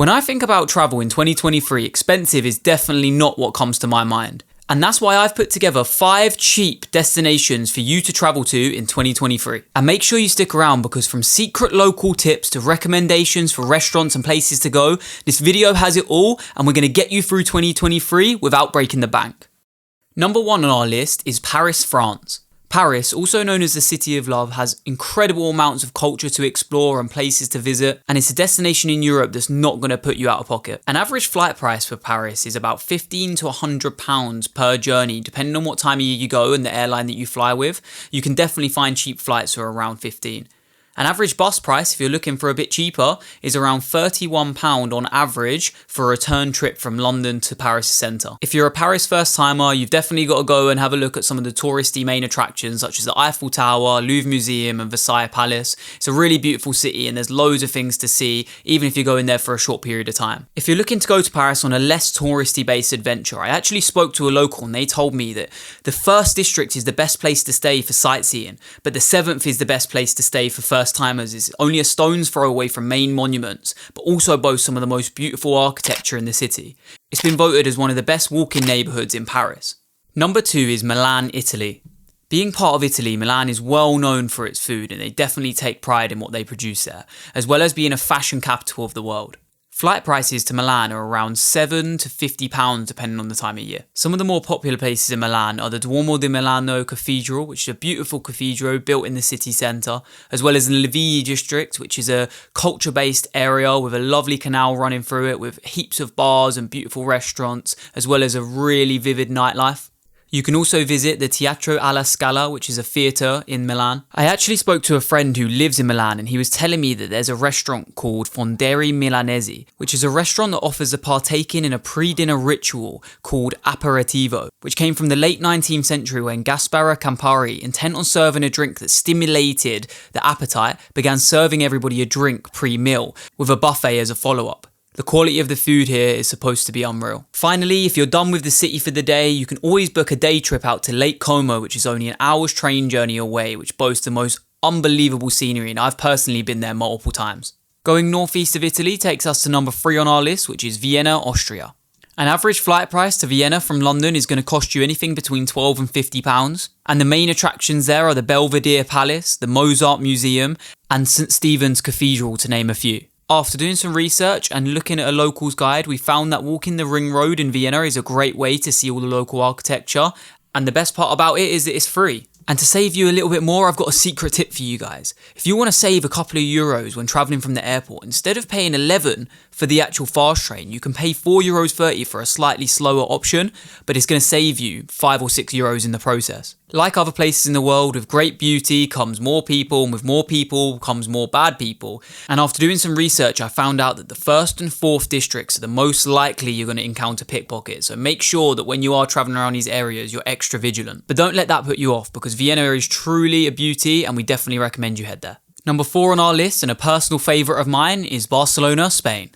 When I think about travel in 2023, expensive is definitely not what comes to my mind. And that's why I've put together 5 cheap destinations for you to travel to in 2023. And make sure you stick around because from secret local tips to recommendations for restaurants and places to go, this video has it all and we're going to get you through 2023 without breaking the bank. Number 1 on our list is Paris, France. Paris, also known as the City of Love, has incredible amounts of culture to explore and places to visit, and it's a destination in Europe that's not going to put you out of pocket. An average flight price for Paris is about £15 to £100 per journey, depending on what time of year you go and the airline that you fly with. You can definitely find cheap flights for around 15. An average bus price, if you're looking for a bit cheaper, is around £31 on average for a return trip from London to Paris centre. If you're a Paris first timer, you've definitely got to go and have a look at some of the touristy main attractions such as the Eiffel Tower, Louvre Museum and Versailles Palace. It's a really beautiful city and there's loads of things to see, even if you're going there for a short period of time. If you're looking to go to Paris on a less touristy based adventure, I actually spoke to a local and they told me that the first district is the best place to stay for sightseeing, but the 7th is the best place to stay for first timers. Is only a stone's throw away from main monuments, but also boasts some of the most beautiful architecture in the city. It's been voted as one of the best walking neighbourhoods in Paris. Number 2 is Milan, Italy. Being part of Italy, Milan is well known for its food and they definitely take pride in what they produce there, as well as being a fashion capital of the world. Flight prices to Milan are around £7 to £50 depending on the time of year. Some of the more popular places in Milan are the Duomo di Milano Cathedral, which is a beautiful cathedral built in the city centre, as well as the Levigli district, which is a culture-based area with a lovely canal running through it with heaps of bars and beautiful restaurants, as well as a really vivid nightlife. You can also visit the Teatro alla Scala, which is a theatre in Milan. I actually spoke to a friend who lives in Milan and he was telling me that there's a restaurant called Fondieri Milanesi, which is a restaurant that offers a partaking in a pre-dinner ritual called aperitivo, which came from the late 19th century when Gasparo Campari, intent on serving a drink that stimulated the appetite, began serving everybody a drink pre-meal with a buffet as a follow-up. The quality of the food here is supposed to be unreal. Finally, if you're done with the city for the day, you can always book a day trip out to Lake Como, which is only an hour's train journey away, which boasts the most unbelievable scenery, and I've personally been there multiple times. Going northeast of Italy takes us to number 3 on our list, which is Vienna, Austria. An average flight price to Vienna from London is going to cost you anything between £12 and £50, and the main attractions there are the Belvedere Palace, the Mozart Museum, and St. Stephen's Cathedral, to name a few. After doing some research and looking at a locals guide, we found that walking the Ring Road in Vienna is a great way to see all the local architecture. And the best part about it is that it's free. And to save you a little bit more, I've got a secret tip for you guys. If you want to save a couple of euros when travelling from the airport, instead of paying 11 for the actual fast train, you can pay €4.30 for a slightly slower option, but it's going to save you €5 or €6 in the process. Like other places in the world, with great beauty comes more people, and with more people comes more bad people. And after doing some research, I found out that the 1st and 4th districts are the most likely you're going to encounter pickpockets. So make sure that when you are travelling around these areas, you're extra vigilant. But don't let that put you off, because Vienna is truly a beauty and we definitely recommend you head there. Number 4 on our list, and a personal favourite of mine, is Barcelona, Spain.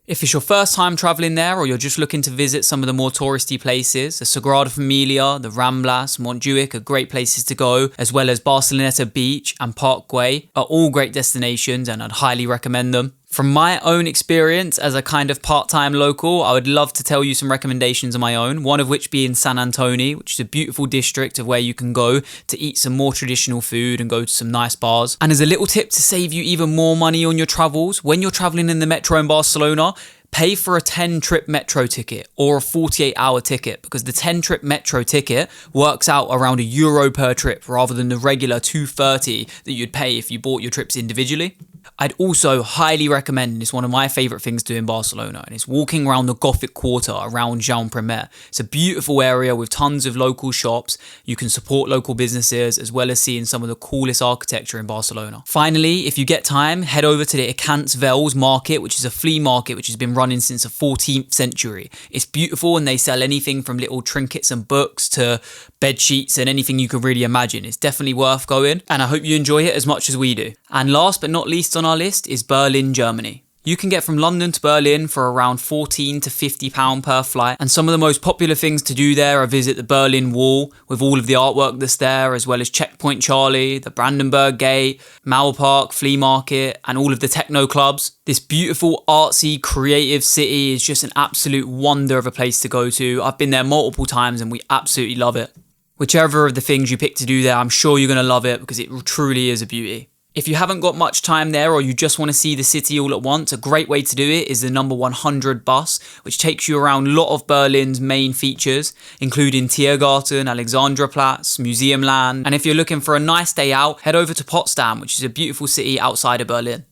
If it's your first time travelling there or you're just looking to visit some of the more touristy places, the Sagrada Familia, the Ramblas, Montjuic are great places to go, as well as Barceloneta Beach and Parkway are all great destinations and I'd highly recommend them. From my own experience as a kind of part-time local, I would love to tell you some recommendations of my own, one of which being San Antonio, which is a beautiful district of where you can go to eat some more traditional food and go to some nice bars. And as a little tip to save you even more money on your travels, when you're traveling in the metro in Barcelona, pay for a 10-trip metro ticket or a 48-hour ticket, because the 10-trip metro ticket works out around €1 per trip rather than the regular $2.30 that you'd pay if you bought your trips individually. I'd also highly recommend, and it's one of my favourite things to do in Barcelona, and it's walking around the Gothic quarter around Jaume I. It's a beautiful area with tons of local shops. You can support local businesses as well as seeing some of the coolest architecture in Barcelona. Finally, if you get time, head over to the Icants Vels market, which is a flea market which has been running since the 14th century. It's beautiful and they sell anything from little trinkets and books to bed sheets and anything you could really imagine. It's definitely worth going, and I hope you enjoy it as much as we do. And last but not least on our list is Berlin, Germany. You can get from London to Berlin for around £14 to £50 per flight, and some of the most popular things to do there are visit the Berlin Wall with all of the artwork that's there, as well as Checkpoint Charlie, the Brandenburg Gate, Mauer Park, Flea Market, and all of the techno clubs. This beautiful, artsy, creative city is just an absolute wonder of a place to go to. I've been there multiple times and we absolutely love it. Whichever of the things you pick to do there, I'm sure you're going to love it because it truly is a beauty. If you haven't got much time there or you just want to see the city all at once, a great way to do it is the number 100 bus, which takes you around a lot of Berlin's main features, including Tiergarten, Alexanderplatz, Museumland. And if you're looking for a nice day out, head over to Potsdam, which is a beautiful city outside of Berlin.